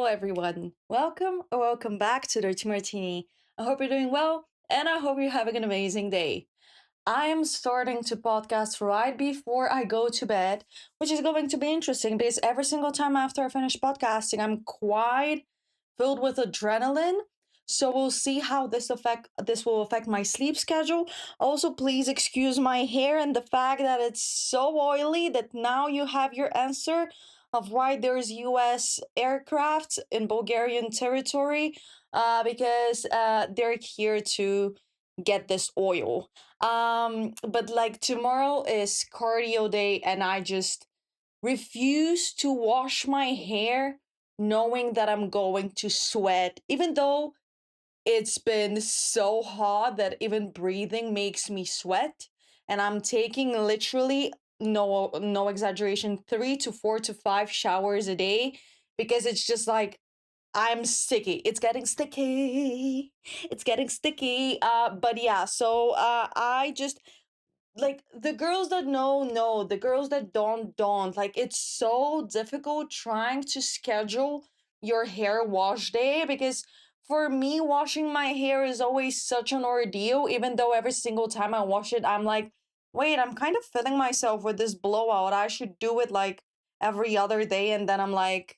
everyone. Welcome or welcome back to Dirty Martini. I hope you're doing well and I hope you're having an amazing day. I am starting to podcast right before I go to bed, which is going to be interesting because every single time after I finish podcasting, I'm quite filled with adrenaline. So we'll see how this will affect my sleep schedule. Also, please excuse my hair and the fact that it's so oily that now you have your answer of why there's US aircraft in Bulgarian territory because they're here to get this oil. But like tomorrow is cardio day, and I just refuse to wash my hair knowing that I'm going to sweat, even though it's been so hot that even breathing makes me sweat. And I'm taking literally, no exaggeration, 3 to 4 to 5 showers a day because it's just like I'm sticky. It's getting sticky. It's getting sticky. But yeah, so I just like the girls that know, the girls that don't. Like it's so difficult trying to schedule your hair wash day because for me washing my hair is always such an ordeal, even though every single time I wash it, I'm like, wait, I'm kind of feeling myself with this blowout. I should do it like every other day, and then I'm like,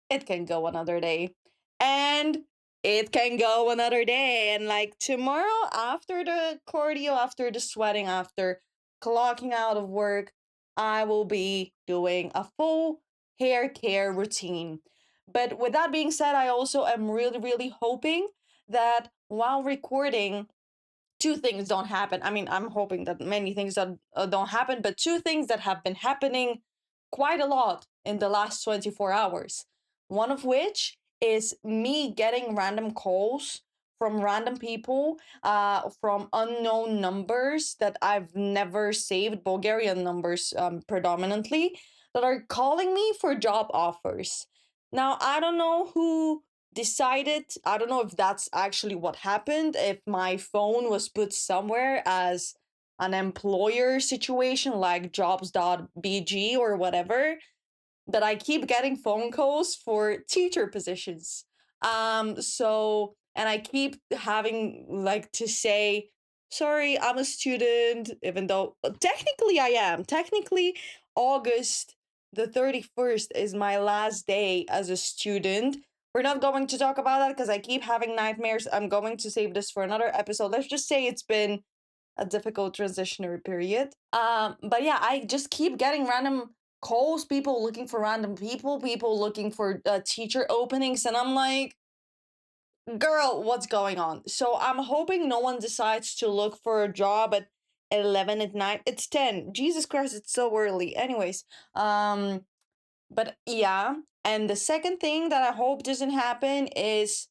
it can go another day. And it can go another day. And like tomorrow, after the cardio, after the sweating, after clocking out of work, I will be doing a full hair care routine. But with that being said, I also am really, really hoping that while recording, two things don't happen. I mean, I'm hoping that many things that don't happen, but two things that have been happening quite a lot in the last 24 hours. One of which is me getting random calls from random people, from unknown numbers that I've never saved, Bulgarian numbers predominantly, that are calling me for job offers. Now, I don't know who decided, I don't know if that's actually what happened, if my phone was put somewhere as an employer situation like jobs.bg or whatever, but I keep getting phone calls for teacher positions. And I keep having like to say, sorry, I'm a student, even though technically I am. Technically, August the 31st is my last day as a student. We're not going to talk about that because I keep having nightmares. I'm going to save this for another episode. Let's just say it's been a difficult transitionary period. But yeah, I just keep getting random calls, people looking for random people looking for teacher openings, and I'm like, girl, what's going on? So I'm hoping no one decides to look for a job at 11 at night. It's 10. Jesus Christ, it's so early. Anyways, but yeah, and the second thing that I hope doesn't happen is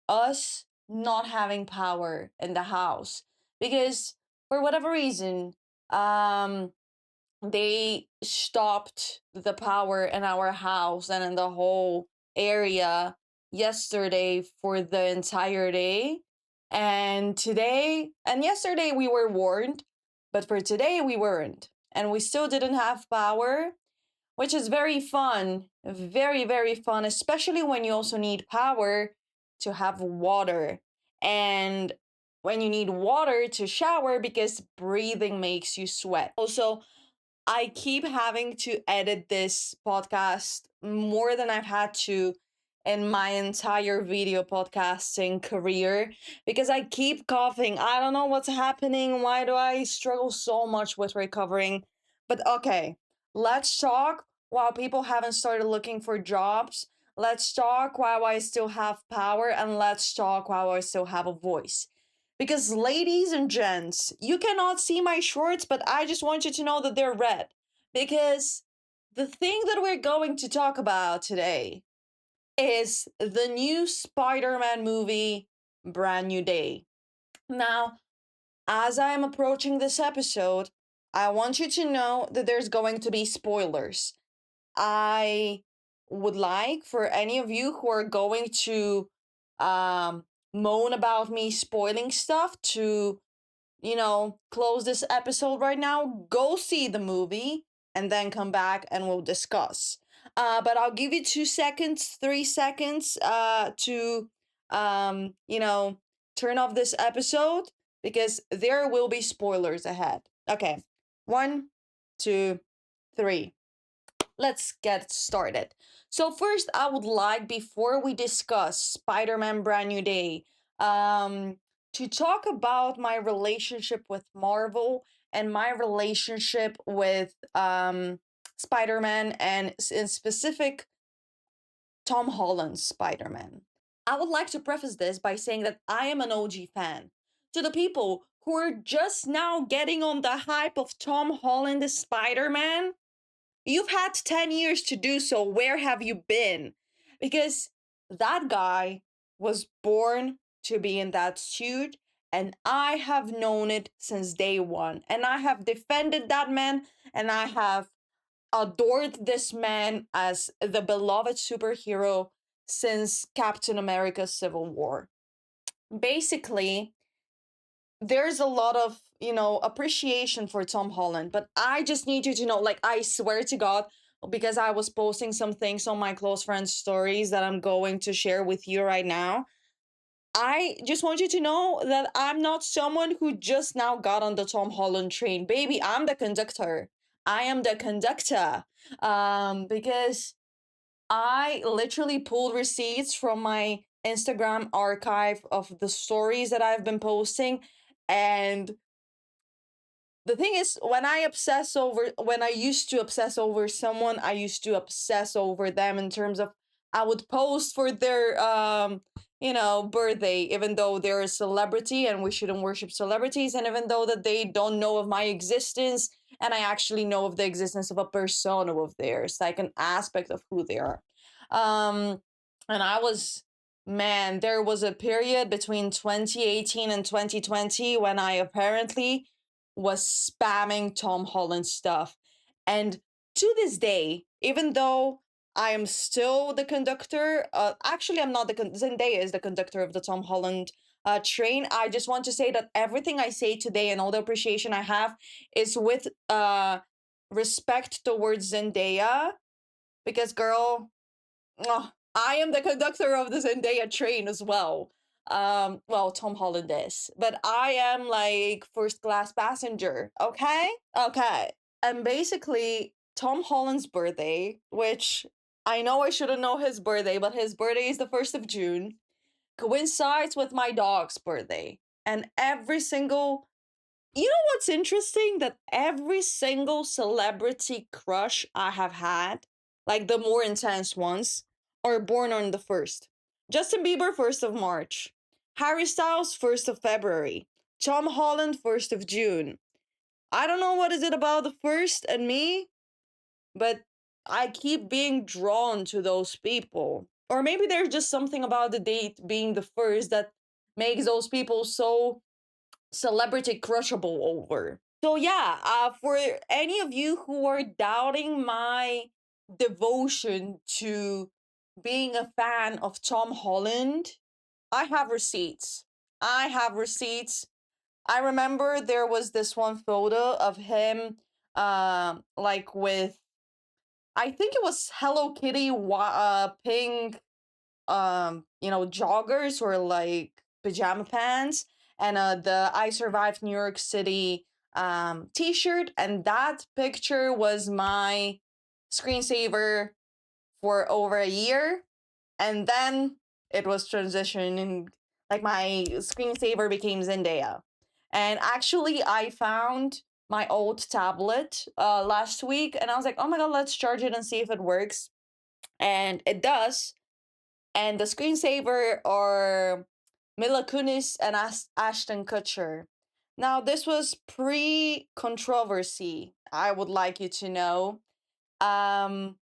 us not having power in the house because for whatever reason, um they stopped the power in our house and in the whole area yesterday for the entire day. And yesterday we were warned, but for today we weren't. And we still didn't have power, which is very fun, very, very fun, especially when you also need power to have water. And when you need water to shower because breathing makes you sweat. Also, I keep having to edit this podcast more than I've had to in my entire video podcasting career because I keep coughing. I don't know what's happening. Why do I struggle so much with recovering? But okay, let's talk while people haven't started looking for jobs. Let's talk while I still have power, and let's talk while I still have a voice. Because, ladies and gents, you cannot see my shorts, but I just want you to know that they're red. Because the thing that we're going to talk about today is the new Spider-Man movie, Brand New Day. Now, as I am approaching this episode, I want you to know that there's going to be spoilers. I would like for any of you who are going to um, moan about me spoiling stuff to, close this episode right now. Go see the movie and then come back and we'll discuss. But I'll give you 2 seconds, 3 seconds to, you know, turn off this episode because there will be spoilers ahead. Okay, 1, 2, 3. Let's get started. So first, I would like, before we discuss Spider-Man Brand New Day, um, to talk about my relationship with Marvel and my relationship with Spider-Man, and in specific Tom Holland's Spider-Man. I would like to preface this by saying that I am an OG fan. To the people who are just now getting on the hype of Tom Holland as Spider-Man, you've had 10 years to do so. Where have you been? Because that guy was born to be in that suit, and I have known it since day one. And I have defended that man, and I have adored this man as the beloved superhero since Captain America Civil War. Basically, there's a lot of, appreciation for Tom Holland, but I just need you to know, like, I swear to God, because I was posting some things on my close friends stories that I'm going to share with you right now. I just want you to know that I'm not someone who just now got on the Tom Holland train. Baby, I'm the conductor. I am the conductor. Because I literally pulled receipts from my Instagram archive of the stories that I've been posting. And the thing is, when I used to obsess over someone, I used to obsess over them in terms of I would post for their birthday, even though they're a celebrity and we shouldn't worship celebrities, and even though that they don't know of my existence, and I actually know of the existence of a persona of theirs, like an aspect of who they are. Um and I was Man, there was a period between 2018 and 2020 when I apparently was spamming Tom Holland stuff. And to this day, even though I am still the conductor, actually, I'm not Zendaya is the conductor of the Tom Holland train. I just want to say that everything I say today and all the appreciation I have is with respect towards Zendaya, because, girl, I am the conductor of the Zendaya train as well. Well, Tom Holland is, but I am like first class passenger. Okay, okay. And basically, Tom Holland's birthday, which I know I shouldn't know his birthday, but his birthday is the 1st of June, coincides with my dog's birthday, and every single you know what's interesting? That every single celebrity crush I have had, like the more intense ones, are born on the 1st. Justin Bieber, 1st of March. Harry Styles, 1st of February. Tom Holland, 1st of June. I don't know what is it about the 1st and me, but I keep being drawn to those people. Or maybe there's just something about the date being the 1st that makes those people so celebrity crushable over. So yeah, for any of you who are doubting my devotion to being a fan of Tom Holland, I have receipts. I have receipts. I remember there was this one photo of him, like with, I think it was Hello Kitty, pink, joggers or like pajama pants, and the I Survived New York City t-shirt, and that picture was my screensaver for over a year, and then it was transitioning, like my screensaver became Zendaya. And actually I found my old tablet last week, and I was like, oh my god, let's charge it and see if it works, and it does. And the screensaver are Mila Kunis and Ashton Kutcher. Now, this was pre-controversy, I would like you to know. Um,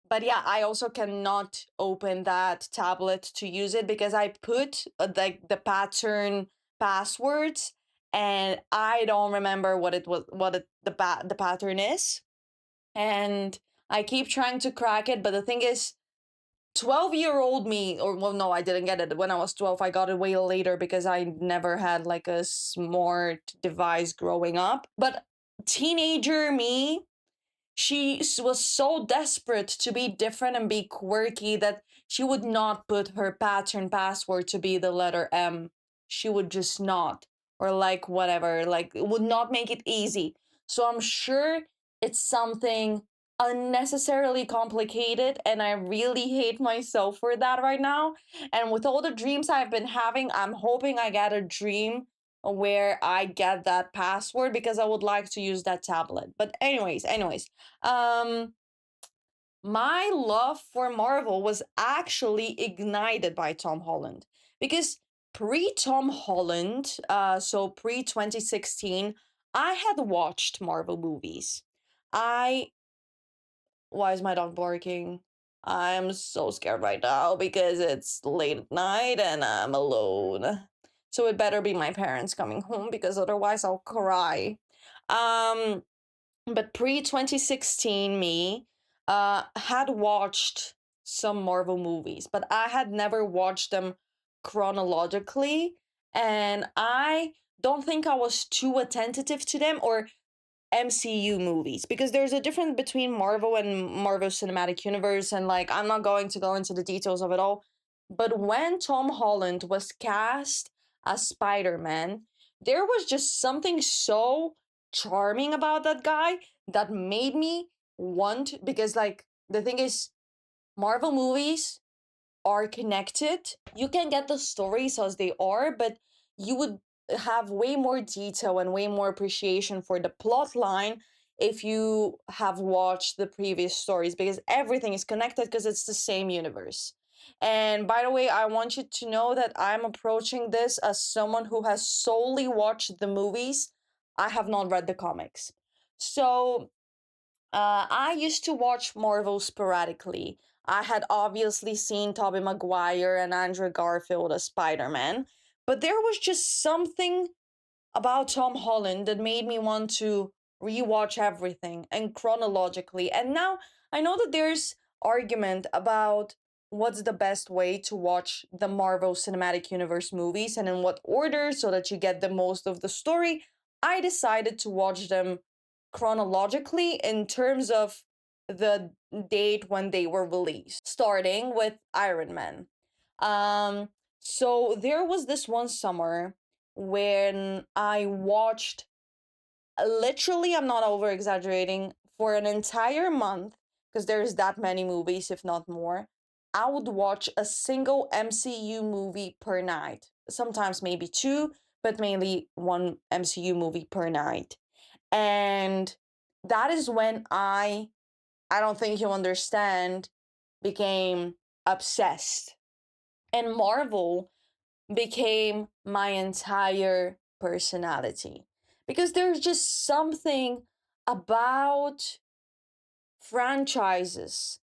but yeah, I also cannot open that tablet to use it because I put like the pattern passwords, and I don't remember the pattern is, and I keep trying to crack it, but the thing is, 12-year-old me, or well, no, I didn't get it when I was 12. I got it way later because I never had like a smart device growing up. But teenager me was so desperate to be different and be quirky that she would not put her pattern password to be the letter M. She would just not. Or like whatever, like it would not make it easy. So I'm sure it's something unnecessarily complicated, and I really hate myself for that right now. And with all the dreams I've been having, I'm hoping I get a dream where I get that password because I would like to use that tablet. But anyways, um my love for Marvel was actually ignited by Tom Holland because pre Tom Holland, so pre 2016, I had watched Marvel movies. I Why is my dog barking? I'm so scared right now because it's late at night and I'm alone. So it better be my parents coming home because otherwise I'll cry. Um, but pre 2016 me had watched some Marvel movies, but I had never watched them chronologically, and I don't think I was too attentive to them, or MCU movies, because there's a difference between Marvel and Marvel Cinematic Universe, and like I'm not going to go into the details of it all. But when Tom Holland was cast as Spider-Man, there was just something so charming about that guy that made me want, because like the thing is, Marvel movies are connected. You can get the stories as they are, but you would have way more detail and way more appreciation for the plot line if you have watched the previous stories, because everything is connected because it's the same universe. And by the way, I want you to know that I'm approaching this as someone who has solely watched the movies. I have not read the comics. So I used to watch Marvel sporadically. I had obviously seen Tobey Maguire and Andrew Garfield as Spider-Man, but there was just something about Tom Holland that made me want to rewatch everything and chronologically. And now I know that there's argument about what's the best way to watch the Marvel Cinematic Universe movies and in what order so that you get the most of the story. I decided to watch them chronologically in terms of the date when they were released, starting with Iron Man. Um, so there was this one summer when I watched, literally, I'm not over exaggerating, for an entire month, because there's that many movies, if not more. I would watch a single MCU movie per night, sometimes maybe two, but mainly one MCU movie per night. And that is when I don't think you understand, became obsessed. And Marvel became my entire personality. Because there's just something about franchises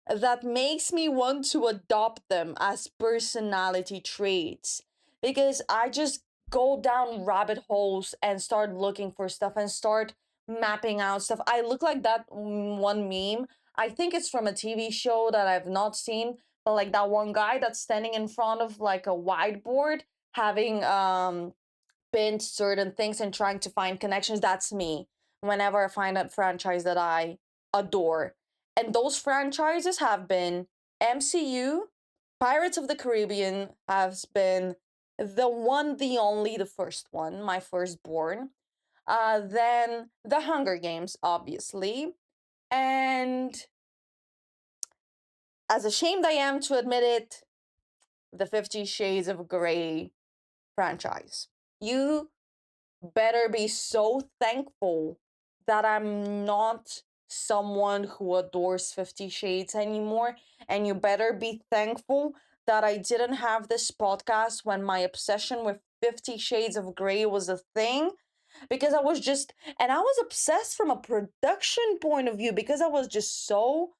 that makes me want to adopt them as personality traits, because I just go down rabbit holes and start looking for stuff and start mapping out stuff. I look like that one meme. I think it's from a TV show that I've not seen, but like that one guy that's standing in front of like a whiteboard having pinned certain things and trying to find connections. That's me whenever I find a franchise that I adore. And those franchises have been MCU, Pirates of the Caribbean has been the one, the only, the first one, my firstborn. Then The Hunger Games, obviously. And as ashamed I am to admit it, the 50 Shades of Grey franchise. You better be so thankful that I'm not someone who adores 50 Shades anymore. And you better be thankful that I didn't have this podcast when my obsession with 50 Shades of Grey was a thing, because I was obsessed from a production point of view because I was just so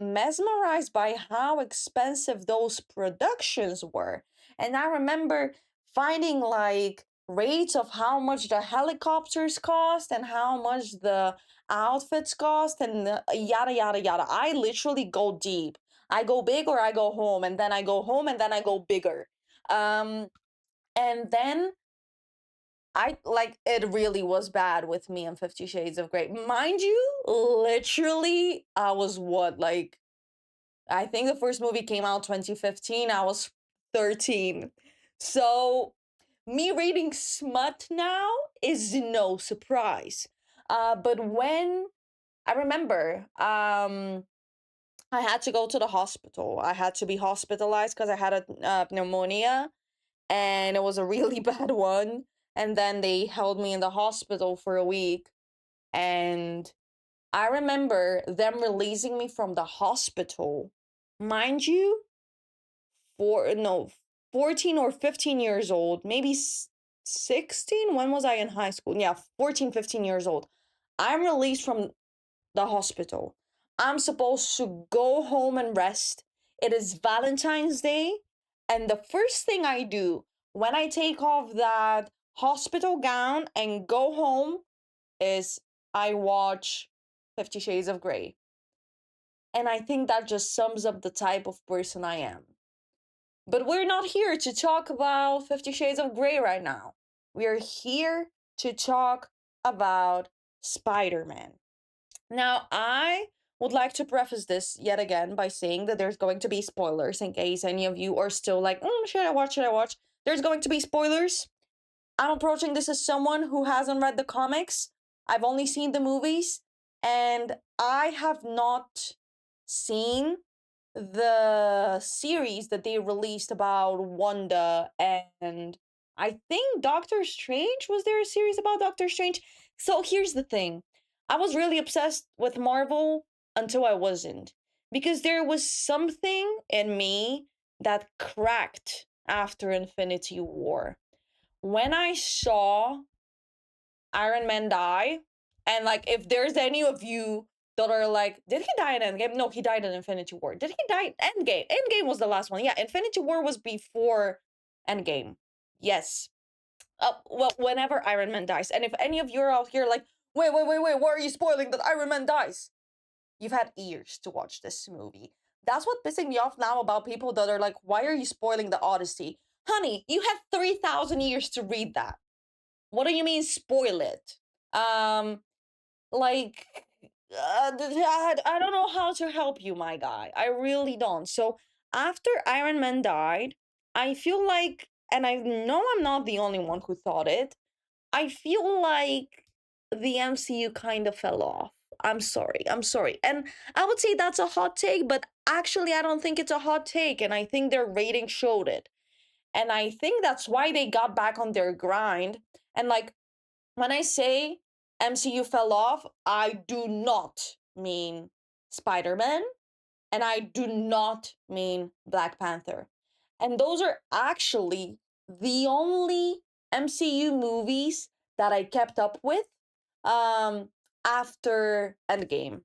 mesmerized by how expensive those productions were. And I remember finding like rates of how much the helicopters cost and how much the outfits cost and yada yada yada. I literally go deep. I go big or I go home, and then I go home and then I go bigger. Um, and then I like it really was bad with me and 50 Shades of Grey. Mind you, literally, I was what, like, I think the first movie came out 2015. I was 13. So, me reading smut now is no surprise. But when I remember, I had to go to the hospital. I had to be hospitalized because I had a pneumonia, and it was a really bad one. And then they held me in the hospital for a week. And I remember them releasing me from the hospital. Mind you, for no 14 or 15 years old, maybe 16. When was I in high school? Yeah, 14, 15 years old. I'm released from the hospital. I'm supposed to go home and rest. It is Valentine's Day. And the first thing I do when I take off that hospital gown and go home is I watch 50 Shades of Grey. And I think that just sums up the type of person I am. But we're not here to talk about 50 Shades of Grey right now. We are here to talk about Spider-Man. Now, I would like to preface this yet again by saying that there's going to be spoilers in case any of you are still like, should I watch? Should I watch? There's going to be spoilers. I'm approaching this as someone who hasn't read the comics. I've only seen the movies, and I have not seen the series that they released about Wanda, and I think Doctor Strange. Was there a series about Doctor Strange? So here's the thing. I was really obsessed with Marvel until I wasn't. Because there was something in me that cracked after Infinity War. When I saw Iron Man die, and like if there's any of you that are like, did he die in Endgame? No, he died in Infinity War. Did he die in Endgame? Endgame was the last one. Yeah, Infinity War was before Endgame. Yes. Well, whenever Iron Man dies, and if any of you are out here like, wait, why are you spoiling that Iron Man dies? You've had years to watch this movie. That's what pissing me off now about people that are like, why are you spoiling the Odyssey? Honey, you had 3,000 years to read that. What do you mean spoil it? Um, like, I don't know how to help you, my guy. I really don't. So after Iron Man died, I feel like, and I know I'm not the only one who thought it, I feel like the MCU kind of fell off. I'm sorry. I'm sorry. And I would say that's a hot take, but actually, I don't think it's a hot take. And I think their rating showed it. And I think that's why they got back on their grind. And like, when I say MCU fell off, I do not mean Spider Man, and I do not mean Black Panther. And those are actually the only MCU movies that I kept up with um, after Endgame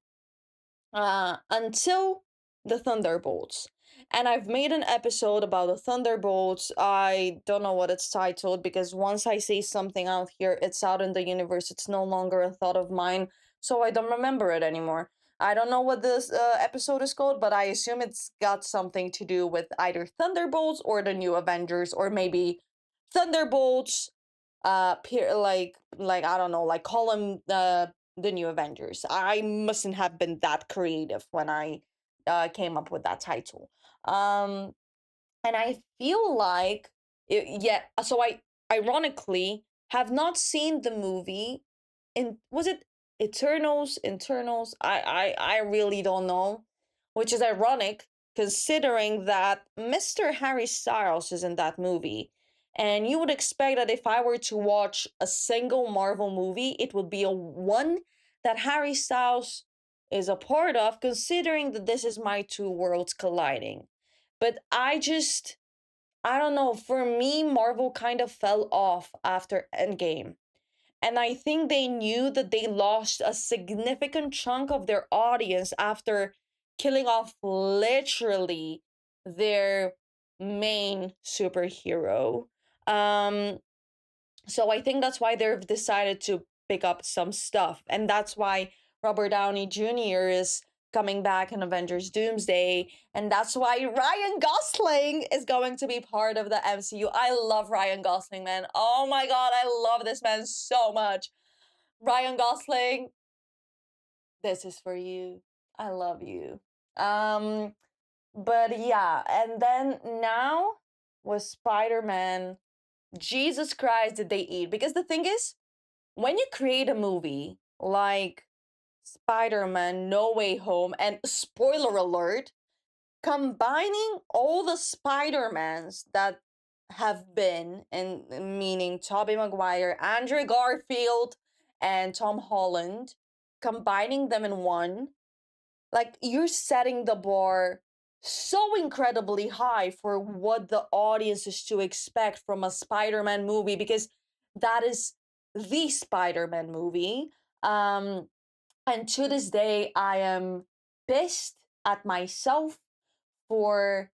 until the Thunderbolts. And I've made an episode about the Thunderbolts. I don't know what it's titled because once I say something out here, it's out in the universe. It's no longer a thought of mine, so I don't remember it anymore. I don't know what this episode is called, but I assume it's got something to do with either Thunderbolts or the New Avengers, or maybe Thunderbolts, like I don't know, like call them the New Avengers. I mustn't have been that creative when I came up with that title. Um, and I feel like, yeah. So I ironically have not seen the movie. In was it Eternals? Internals? I really don't know, which is ironic considering that Mr. Harry Styles is in that movie. And you would expect that if I were to watch a single Marvel movie, it would be a one that Harry Styles is a part of, considering that this is my two worlds colliding. But I don't know, for me, Marvel kind of fell off after Endgame. And I think they knew that they lost a significant chunk of their audience after killing off literally their main superhero. Um, so I think that's why they've decided to pick up some stuff. And that's why Robert Downey Jr. is coming back in Avengers Doomsday. And that's why Ryan Gosling is going to be part of the MCU. I love Ryan Gosling, man. Oh my God, I love this man so much. Ryan Gosling, this is for you. I love you. Um, but yeah, and then now with Spider-Man, Jesus Christ, did they eat? Because the thing is, when you create a movie like Spider-Man No Way Home, and spoiler alert, combining all the Spider-Mans that have been, and meaning Tobey Maguire, Andrew Garfield, and Tom Holland, combining them in one, like you're setting the bar so incredibly high for what the audience is to expect from a Spider-Man movie, because that is the Spider-Man movie. Um, and to this day, I am pissed at myself for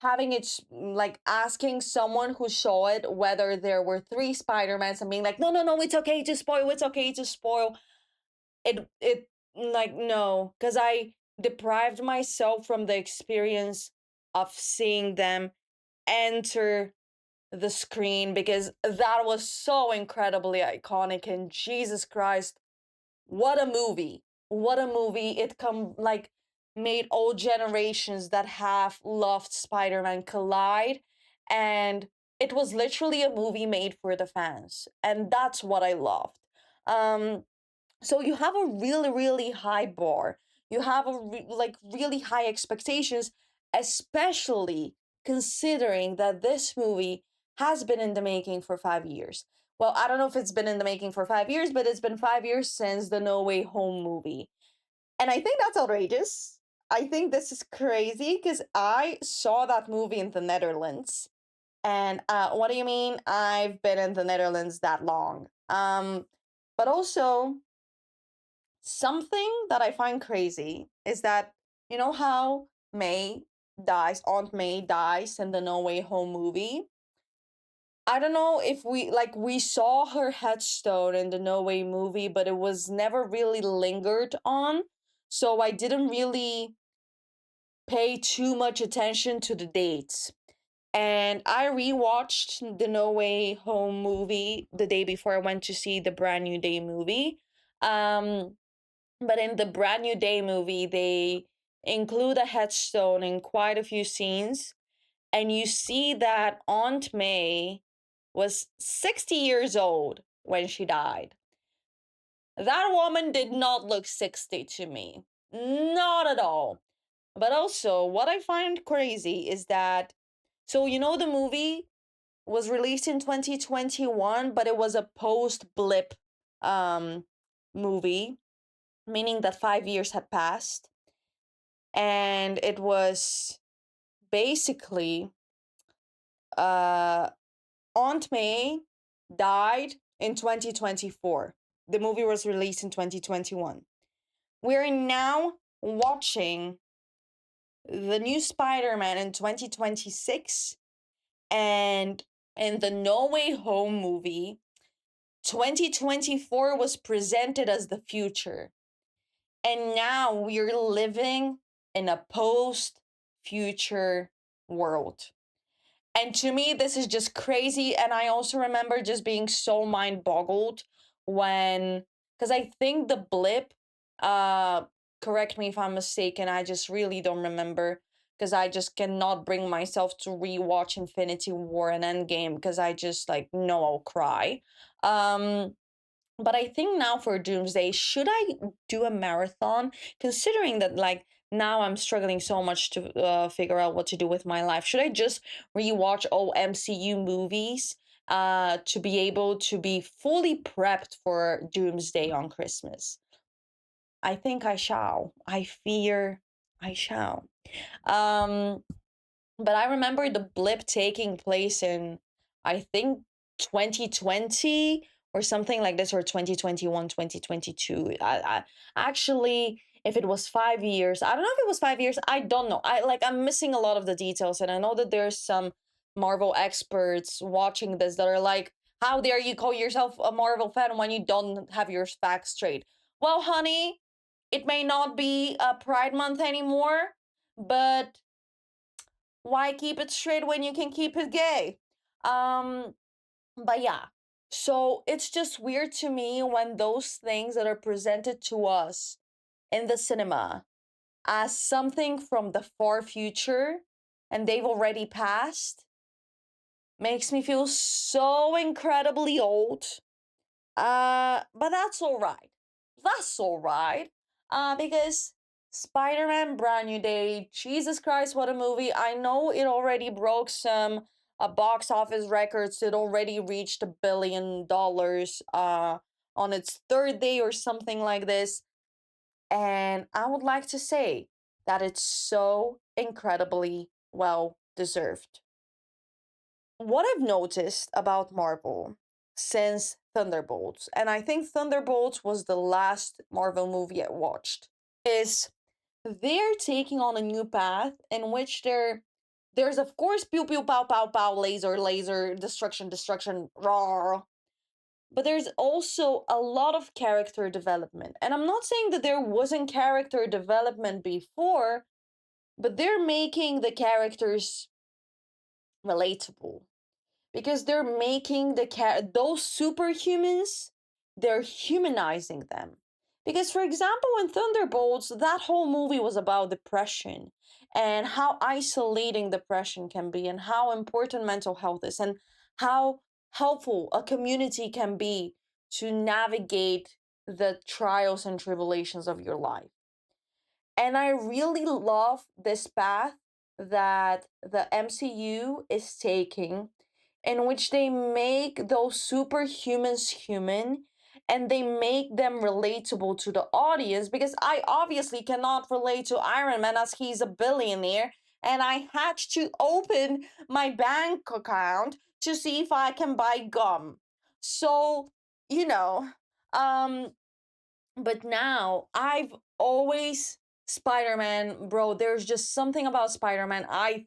having it like asking someone who saw it whether there were three Spider-Mans and being like, no, no, no, it's okay to spoil, it's okay to spoil. It like no, because I deprived myself from the experience of seeing them enter the screen, because that was so incredibly iconic. And Jesus Christ, what a movie, what a movie. It come like made all generations that have loved Spider-Man collide. And it was literally a movie made for the fans, and that's what I loved. So you have a really, really high bar. You have like really high expectations, especially considering that this movie has been in the making for 5 years. Well, I don't know if it's been in the making for 5 years, but it's been 5 years since the No Way Home movie. And I think that's outrageous. I think this is crazy because I saw that movie in the Netherlands. And what do you mean? I've been in the Netherlands that long. But also, something that I find crazy is that, you know how May dies, Aunt May dies in the No Way Home movie? I don't know if we saw her headstone in the No Way movie, but it was never really lingered on. So I didn't really pay too much attention to the dates. And I rewatched the No Way Home movie the day before I went to see the Brand New Day movie. Um, but in the Brand New Day movie, they include a headstone in quite a few scenes. And you see that Aunt May was 60 years old when she died. That woman did not look 60 to me. Not at all. But also, what I find crazy is that, so you know, the movie was released in 2021, but it was a post blip um, movie, meaning that 5 years had passed. And it was basically uh, Aunt May died in 2024. The movie was released in 2021. We're now watching the new Spider-Man in 2026, and in the No Way Home movie, 2024 was presented as the future. And now we're living in a post future world. And to me, this is just crazy. And I also remember just being so mind boggled when, because I think the blip, uh, correct me if I'm mistaken, I just really don't remember, because I just cannot bring myself to rewatch Infinity War and Endgame because I just like know I'll cry. Um, but I think now for Doomsday, should I do a marathon? Considering that, like, now I'm struggling so much to figure out what to do with my life. Should I just rewatch all MCU movies to be able to be fully prepped for Doomsday on Christmas? I think I shall. I fear I shall. Um, but I remember the blip taking place in, I think, 2020 or something like this, or 2021, 2022. I actually, if it was 5 years, I don't know if it was 5 years. I don't know. I'm missing a lot of the details, and I know that there's some Marvel experts watching this that are like, how dare you call yourself a Marvel fan when you don't have your facts straight? Well, honey, It may not be a Pride Month anymore, but why keep it straight when you can keep it gay? Um, but yeah, so it's just weird to me when those things that are presented to us in the cinema as something from the far future and they've already passed makes me feel so incredibly old. But that's all right. That's all right. Because Spider-Man Brand New Day, Jesus Christ, what a movie. I know it already broke some box office records. It already reached $1 billion on its third day or something like this. And I would like to say that it's so incredibly well deserved. What I've noticed about Marvel since Thunderbolts, and I think Thunderbolts was the last Marvel movie I watched, is they're taking on a new path in which there's of course pew pew pow pow pow laser destruction raw, but there's also a lot of character development. And I'm not saying that there wasn't character development before, but they're making the characters relatable because they're making those superhumans, they're humanizing them. Because for example in Thunderbolts, that whole movie was about depression and how isolating depression can be and how important mental health is and how helpful a community can be to navigate the trials and tribulations of your life. And I really love this path that the MCU is taking, in which they make those superhumans human and they make them relatable to the audience. Because I obviously cannot relate to Iron Man as he's a billionaire, and I had to open my bank account to see if I can buy gum. So, you know, um, but now I've always Spider-Man, bro. There's just something about Spider-Man. I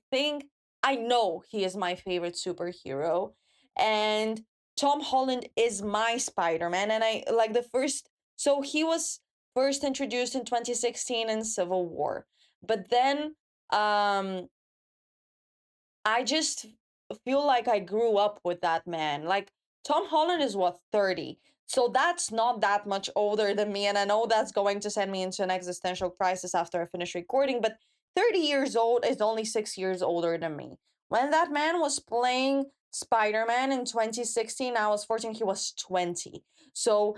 know he is my favorite superhero. And Tom Holland is my Spider-Man. And I like the first, so he was first introduced in 2016 in Civil War. But then I just feel like I grew up with that man. Like Tom Holland is what 30. So that's not that much older than me and I know that's going to send me into an existential crisis after I finish recording, but 30 years old is only 6 years older than me. When that man was playing Spider-Man in 2016, I was 14, he was 20. So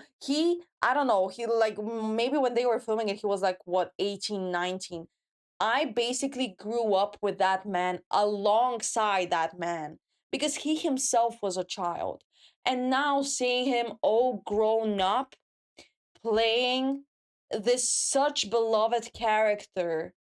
I don't know, he like maybe when they were filming it he was like what 18, 19. I basically grew up with that man alongside that man because he himself was a child. And now seeing him all grown up playing this such beloved character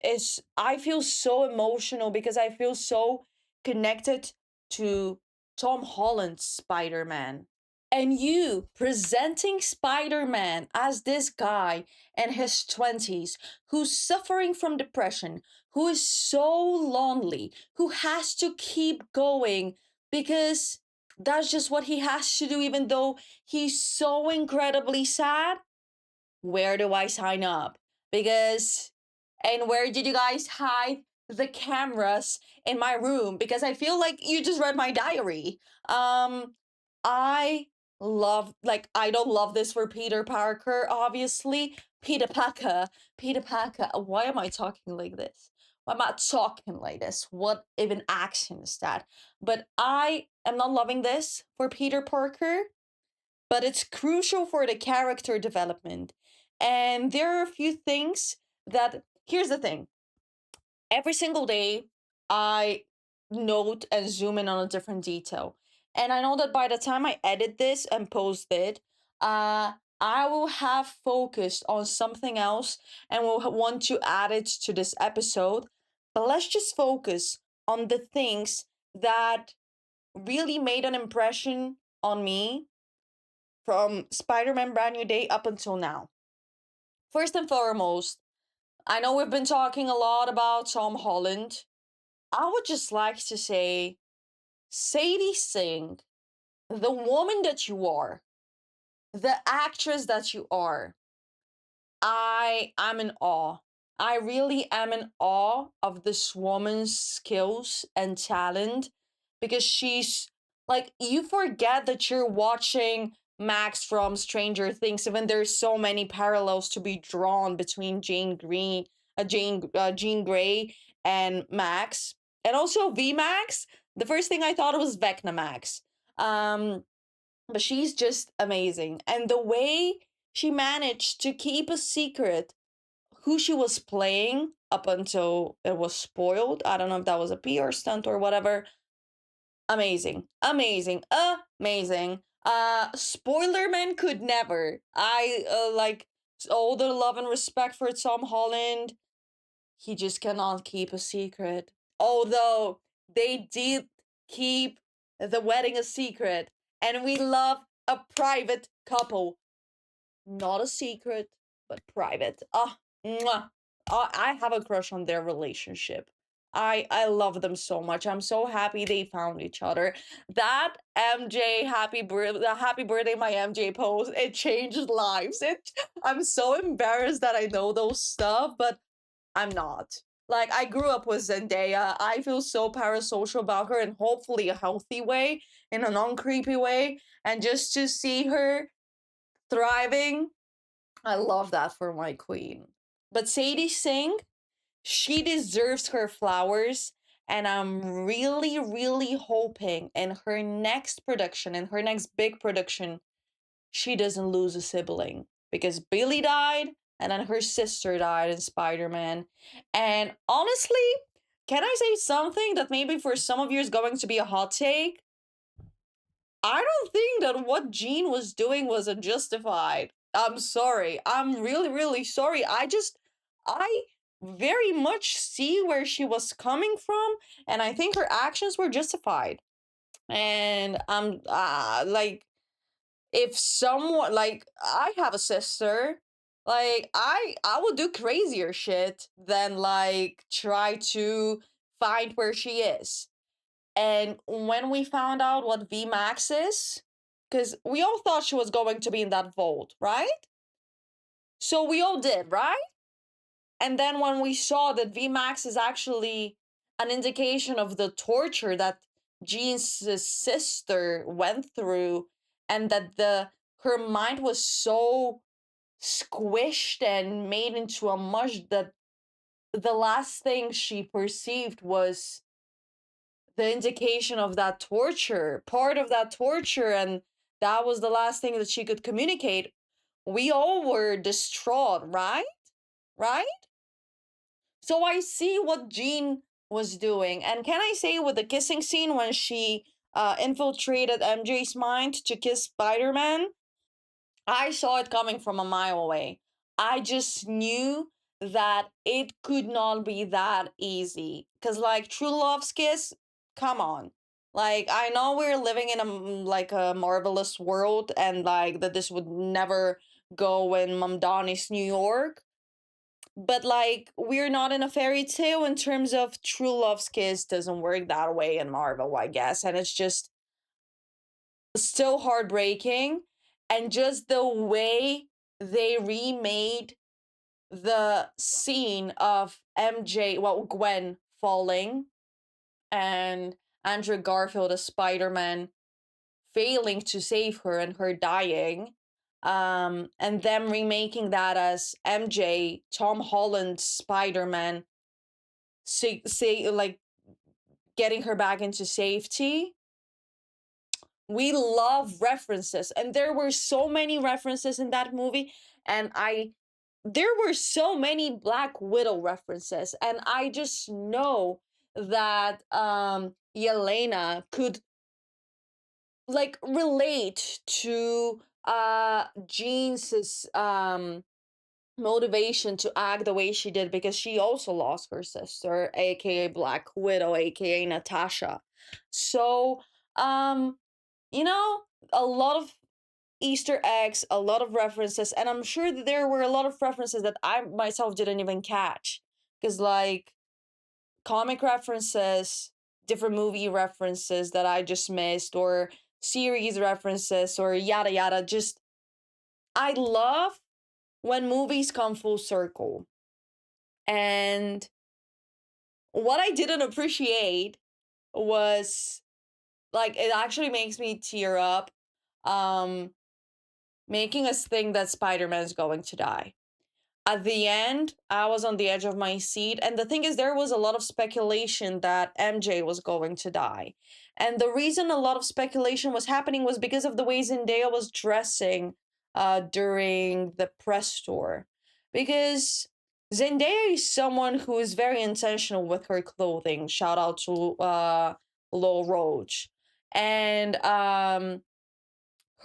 is, I feel so emotional because I feel so connected to Tom Holland's Spider-Man. And you presenting Spider Man as this guy in his 20s who's suffering from depression, who is so lonely, who has to keep going because that's just what he has to do, even though he's so incredibly sad. Where do I sign up? Because, and where did you guys hide the cameras in my room? Because I feel like you just read my diary. Um, I like, I don't love this for Peter Parker, obviously. Peter Parker. Why am I talking like this? Why am I talking like this? What even action is that? But I am not loving this for Peter Parker, but it's crucial for the character development. And there are a few things that, here's the thing, every single day I note and zoom in on a different detail. And I know that by the time I edit this and post it, I will have focused on something else and will want to add it to this episode. But let's just focus on the things that really made an impression on me from Spider-Man Brand New Day up until now. First and foremost, I know we've been talking a lot about Tom Holland. I would just like to say, Sadie Singh, the woman that you are, the actress that you are, I'm in awe. I really am in awe of this woman's skills and talent because she's like, you forget that you're watching Max from Stranger Things, even there's so many parallels to be drawn between Jean Grey and Max, and also V Max. The first thing I thought was Vecna Max. Um, but she's just amazing, and the way she managed to keep a secret who she was playing up until it was spoiled. I don't know if that was a PR stunt or whatever. Amazing, amazing, amazing. Spoilerman could never. I like all the love and respect for Tom Holland. He just cannot keep a secret. Although they did keep the wedding a secret, and we love a private couple, not a secret, but private. Ah, mwah. I have a crush on their relationship. I love them so much. I'm so happy they found each other. That MJ happy birthday my MJ post, it changed lives. I'm so embarrassed that I know those stuff, but I'm not. Like, I grew up with Zendaya. I feel so parasocial about her in hopefully a healthy way, in a non-creepy way, and just to see her thriving, I love that for my queen. But Sadie Singh, she deserves her flowers. And I'm really, really hoping in her next production, in her next big production, she doesn't lose a sibling. Because Billy died, and then her sister died in Spider-Man. And honestly, can I say something that maybe for some of you is going to be a hot take? I don't think that what Jean was doing was unjustified. I'm sorry. I'm really, really sorry. I very much see where she was coming from, and I think her actions were justified. And I'm like, if someone, like, I have a sister, like, I would do crazier shit than like try to find where she is. And when we found out what VMAX is, because we all thought she was going to be in that vault, right? So we all did, right? And then when we saw that VMAX is actually an indication of the torture that Jean's sister went through, and that her mind was so squished and made into a mush that the last thing she perceived was the indication of that torture, part of that torture, and that was the last thing that she could communicate. We all were distraught, right? Right? So I see what Jean was doing. And can I say, with the kissing scene when she infiltrated MJ's mind to kiss Spider-Man, I saw it coming from a mile away. I just knew that it could not be that easy. Because, like, true love's kiss, come on. Like, I know we're living in like a marvelous world, and like that this would never go in Mom Donnie's New York. But like, we're not in a fairy tale in terms of true love's kiss doesn't work that way in Marvel, I guess. And it's just still heartbreaking, and just the way they remade the scene of Gwen falling, and Andrew Garfield as Spider-Man failing to save her and her dying, and them remaking that as MJ, Tom Holland Spider-Man, say like getting her back into safety. We love references, and there were so many references in that movie, and there were so many Black Widow references, and I just know that Yelena could like relate to Jean's motivation to act the way she did, because she also lost her sister, aka Black Widow, aka Natasha. So um you know, a lot of Easter eggs, a lot of references, and I'm sure that there were a lot of references that I myself didn't even catch. Because, like, comic references, different movie references that I just missed, or series references, or yada yada. Just, I love when movies come full circle. And what I didn't appreciate was, like, it actually makes me tear up, um making us think that Spider-Man is going to die. At the end, I was on the edge of my seat. And the thing is, there was a lot of speculation that MJ was going to die. And the reason a lot of speculation was happening was because of the way Zendaya was dressing during the press tour. Because Zendaya is someone who is very intentional with her clothing. Shout out to Lil Roach. And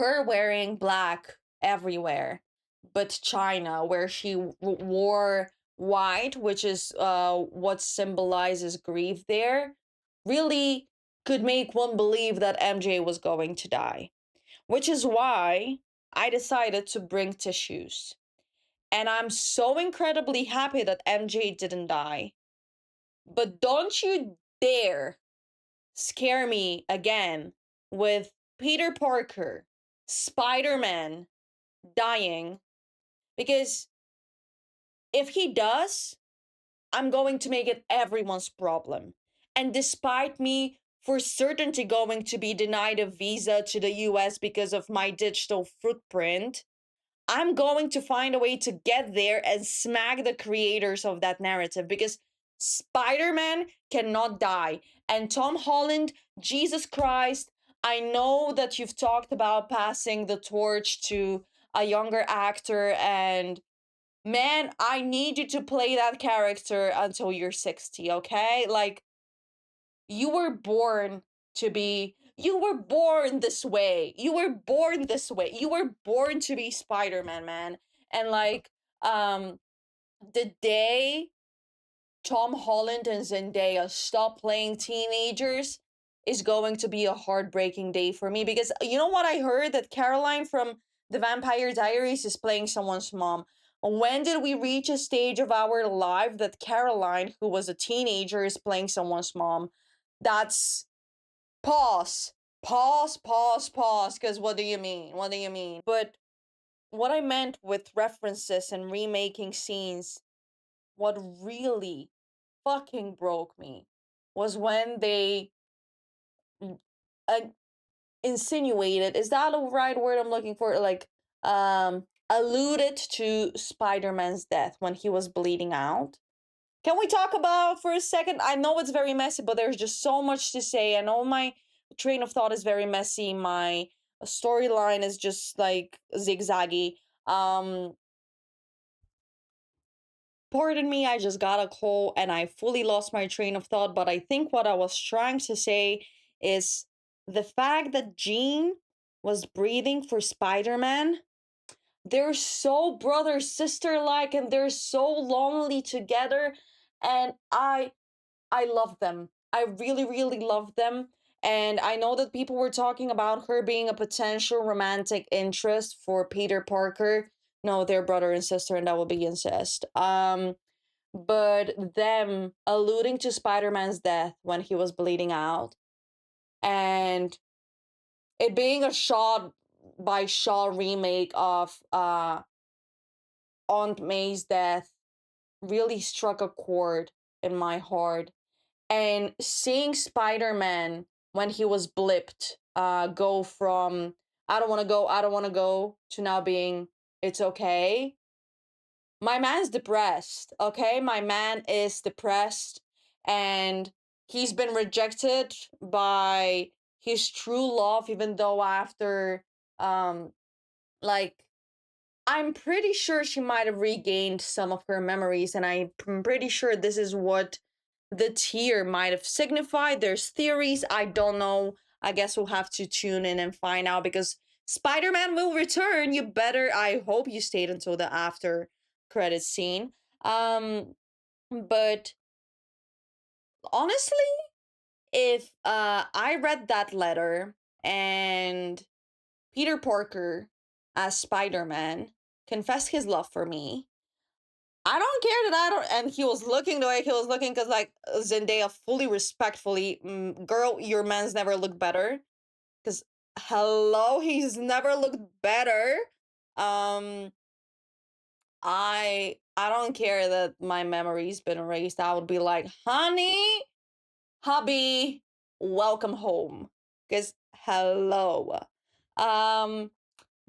her wearing black everywhere but China, where she wore white, which is what symbolizes grief there, really could make one believe that MJ was going to die. Which is why I decided to bring tissues. And I'm so incredibly happy that MJ didn't die. But don't you dare scare me again with Peter Parker, Spider Man dying, because if he does, I'm going to make it everyone's problem. And despite me for certainty going to be denied a visa to the US because of my digital footprint, I'm going to find a way to get there and smack the creators of that narrative, because Spider Man cannot die. And Tom Holland, Jesus Christ, I know that you've talked about passing the torch to a younger actor, and man, I need you to play that character until you're 60, okay? Like, you were born you were born this way. You were born this way. You were born to be Spider-Man, man. And like, the day Tom Holland and Zendaya stop playing teenagers is going to be a heartbreaking day for me, because you know what I heard? That Caroline from The Vampire Diaries is playing someone's mom. When did we reach a stage of our life that Caroline, who was a teenager, is playing someone's mom? That's pause. Pause, pause, pause, because what do you mean? What do you mean? But what I meant with references and remaking scenes, what really fucking broke me was when they uh, insinuated, is that the right word I'm looking for, like alluded to Spider-Man's death when he was bleeding out. Can we talk about for a second? I know it's very messy, but there's just so much to say. I know my train of thought is very messy. My storyline is just like zigzaggy. Um Pardon me, I just got a call and I fully lost my train of thought. But I think what I was trying to say is the fact that Jean was breathing for Spider Man. They're so brother sister like, and they're so lonely together. And I love them. I really, really love them. And I know that people were talking about her being a potential romantic interest for Peter Parker. No, they're brother and sister, and that would be incest. But them alluding to Spider-Man's death when he was bleeding out, and it being a shot by shot remake of Aunt May's death really struck a chord in my heart. And seeing Spider-Man when he was blipped go from I don't want to go, I don't want to go, to now being it's okay. My man's depressed, okay? My man is depressed, and he's been rejected by his true love, even though after um like I'm pretty sure she might have regained some of her memories, and I'm pretty sure this is what the tear might have signified. There's theories. I don't know. I guess we'll have to tune in and find out, because Spider Man will return. You better. I hope you stayed until the after credit scene. But honestly, if I read that letter and Peter Parker as Spider Man confessed his love for me, I don't care that I don't. And he was looking the way he was looking, because, like, Zendaya fully respectfully, girl, your man's never looked better. Because, hello, he's never looked better. Um, I don't care that my memory's been erased. I would be like, honey, hubby, welcome home. Because hello. Um,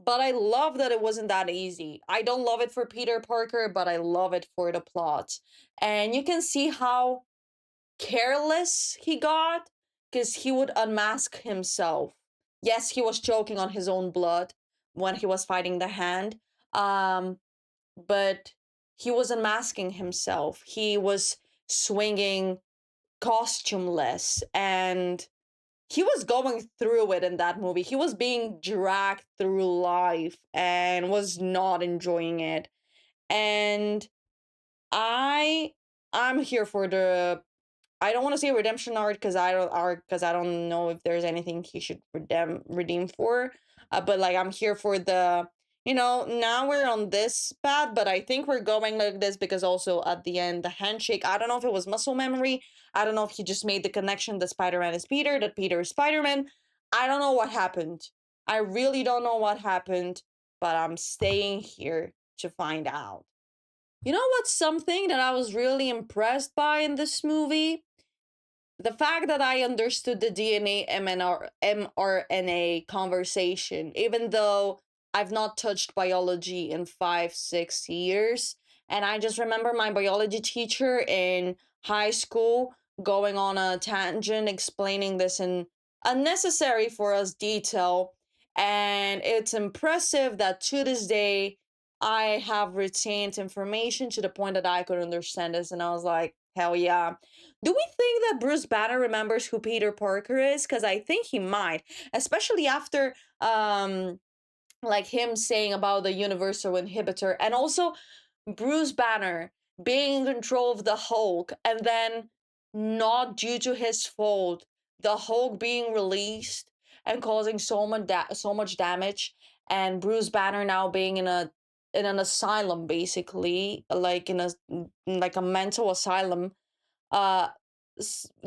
but I love that it wasn't that easy. I don't love it for Peter Parker, but I love it for the plot. And you can see how careless he got because he would unmask himself. Yes, he was choking on his own blood when he was fighting the hand. Um, but he was unmasking himself. He was swinging costumeless, and he was going through it in that movie. He was being dragged through life and was not enjoying it. And I I'm here for the, I don't want to say redemption arc because I don't know if there's anything he should redeem for. But like I'm here for the, now we're on this path, but I think we're going like this because also at the end the handshake. I don't know if it was muscle memory. I don't know if he just made the connection that Spider-Man is Peter, that Peter is Spider-Man. I don't know what happened. I really don't know what happened, but I'm staying here to find out. You know what's something that I was really impressed by in this movie? The fact that I understood the DNA mRNA conversation, even though I've not touched biology in 5, 6 years. And I just remember my biology teacher in high school going on a tangent explaining this in unnecessary for us detail. And it's impressive that to this day, I have retained information to the point that I could understand this. And I was like, hell yeah. Do we think that Bruce Banner remembers who Peter Parker is? Because I think he might, especially after like him saying about the universal inhibitor, and also Bruce Banner being in control of the Hulk, and then not due to his fault, the Hulk being released and causing so much damage, and Bruce Banner now being in an asylum, basically, like in a like a mental asylum, uh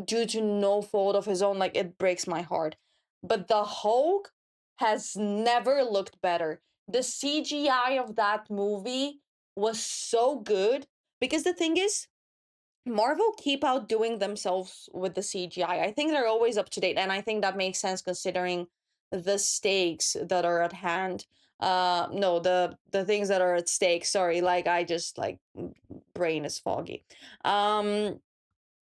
due to no fault of his own. Like, it breaks my heart, but the Hulk has never looked better. The CGI of that movie was so good, because the thing is, Marvel keep outdoing themselves with the CGI. I think they're always up to date, and I think that makes sense considering the stakes that are at hand. No, the things that are at stake, sorry, like I just like brain is foggy.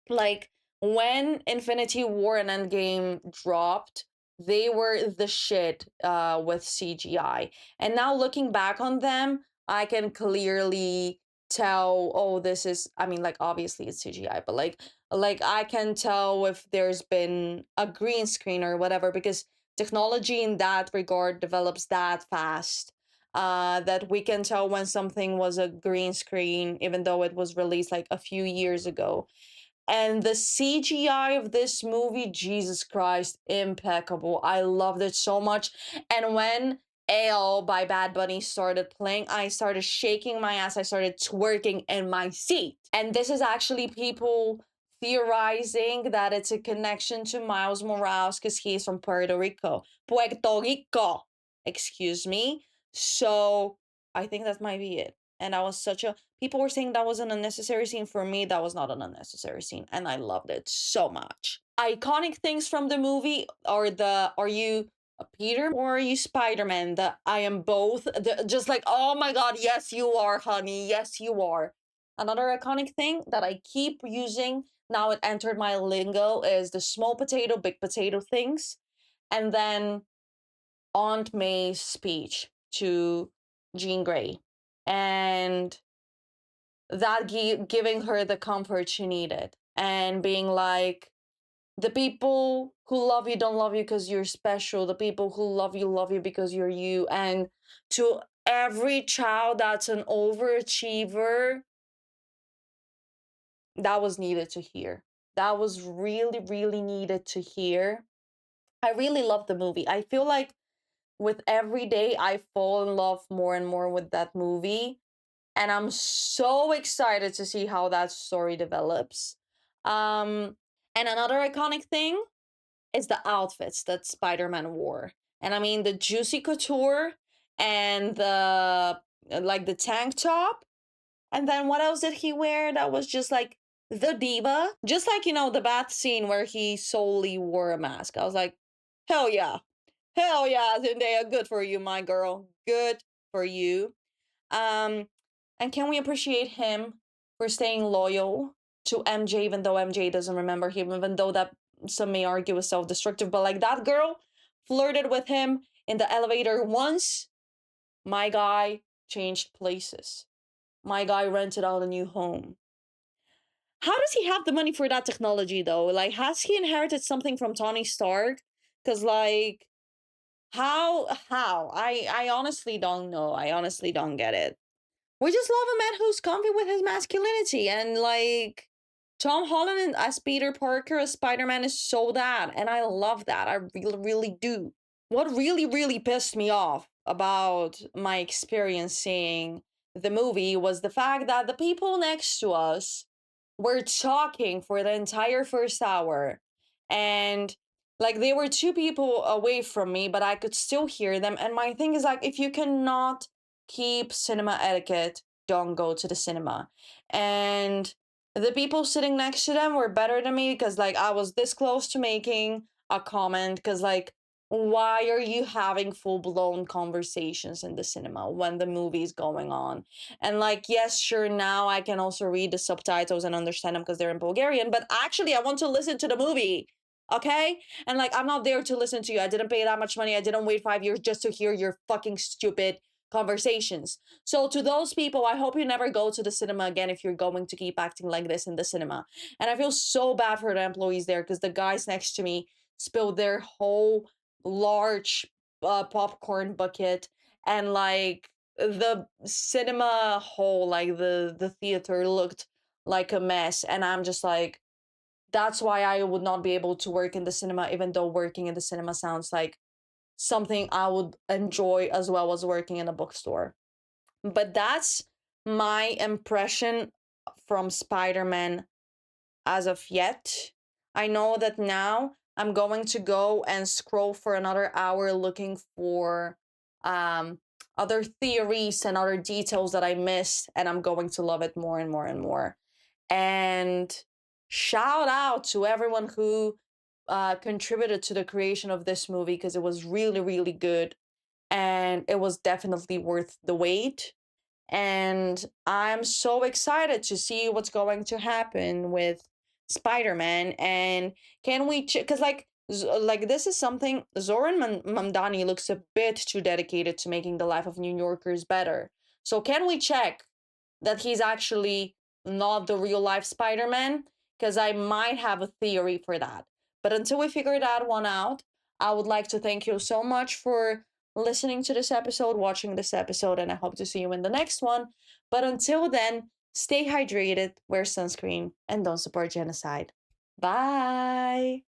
Like, when Infinity War and Endgame dropped, they were the shit with CGI. And now looking back on them, I can clearly tell, oh, this is, I mean, like, obviously it's CGI, but like I can tell if there's been a green screen or whatever, because technology in that regard develops that fast. That we can tell when something was a green screen, even though it was released like a few years ago. And the CGI of this movie, Jesus Christ, impeccable. I loved it so much. And when Ale by Bad Bunny started playing, I started shaking my ass. I started twerking in my seat. And this is actually people theorizing that it's a connection to Miles Morales because he's from Puerto Rico. Puerto Rico, excuse me. So I think that might be it. And that was such a, people were saying that was an unnecessary scene. For me, that was not an unnecessary scene, and I loved it so much. Iconic things from the movie are the, are you a Peter or are you Spider-Man? The I am both. Just like, oh my god, yes you are, honey, yes you are. Another iconic thing that I keep using now, it entered my lingo, is the small potato big potato things. And then Aunt May's speech to Jean Grey, and that giving her the comfort she needed, and being like, the people who love you don't love you because you're special, the people who love you because you're you. And to every child that's an overachiever, that was needed to hear. That was really, really needed to hear. I really love the movie. I feel like with every day I fall in love more and more with that movie, and I'm so excited to see how that story develops. Um, and another iconic thing is the outfits that Spider-Man wore. And I mean the juicy couture and the like the tank top And then what else did he wear that was just like the diva? Just like, the bath scene where he solely wore a mask. I was like, hell yeah. Hell yeah, Zendaya. Good for you, my girl. Good for you. Um, and can we appreciate him for staying loyal to MJ, even though MJ doesn't remember him, even though that some may argue is self-destructive, but like that girl flirted with him in the elevator once. My guy changed places. My guy rented out a new home. How does he have the money for that technology though? Like, has he inherited something from Tony Stark? Because like, how? I honestly don't know. I honestly don't get it. We just love a man who's comfy with his masculinity, and like Tom Holland as Peter Parker as Spider-Man is so that, and I love that. I really, really do. What really, really pissed me off about my experience seeing the movie was the fact that the people next to us were talking for the entire first hour. And like they were two people away from me, but I could still hear them. And my thing is like, if you cannot keep cinema etiquette, don't go to the cinema. And the people sitting next to them were better than me because like I was this close to making a comment because like why are you having full-blown conversations in the cinema when the movie is going on? And like, yes, sure, now I can also read the subtitles and understand them because they're in Bulgarian, but actually I want to listen to the movie. Okay? And like, I'm not there to listen to you. I didn't pay that much money. I didn't wait 5 years just to hear your fucking stupid conversations. So to those people, I hope you never go to the cinema again if you're going to keep acting like this in the cinema. And I feel so bad for the employees there because the guys next to me spilled their whole large popcorn bucket, and like the cinema hall, like the theater looked like a mess. And I'm just like, that's why I would not be able to work in the cinema, even though working in the cinema sounds like something I would enjoy as well as working in a bookstore. But that's my impression from Spider-Man as of yet. I know that now I'm going to go and scroll for another hour looking for um, other theories and other details that I missed, and I'm going to love it more and more and more. And shout out to everyone who contributed to the creation of this movie because it was really, really good and it was definitely worth the wait. And I'm so excited to see what's going to happen with Spider-Man. And can we because like this is something Zoran Mamdani looks a bit too dedicated to making the life of New Yorkers better. So can we check that he's actually not the real life Spider-Man? Because I might have a theory for that. But until we figure that one out, I would like to thank you so much for listening to this episode, watching this episode, and I hope to see you in the next one. But until then, stay hydrated, wear sunscreen, and don't support genocide. Bye.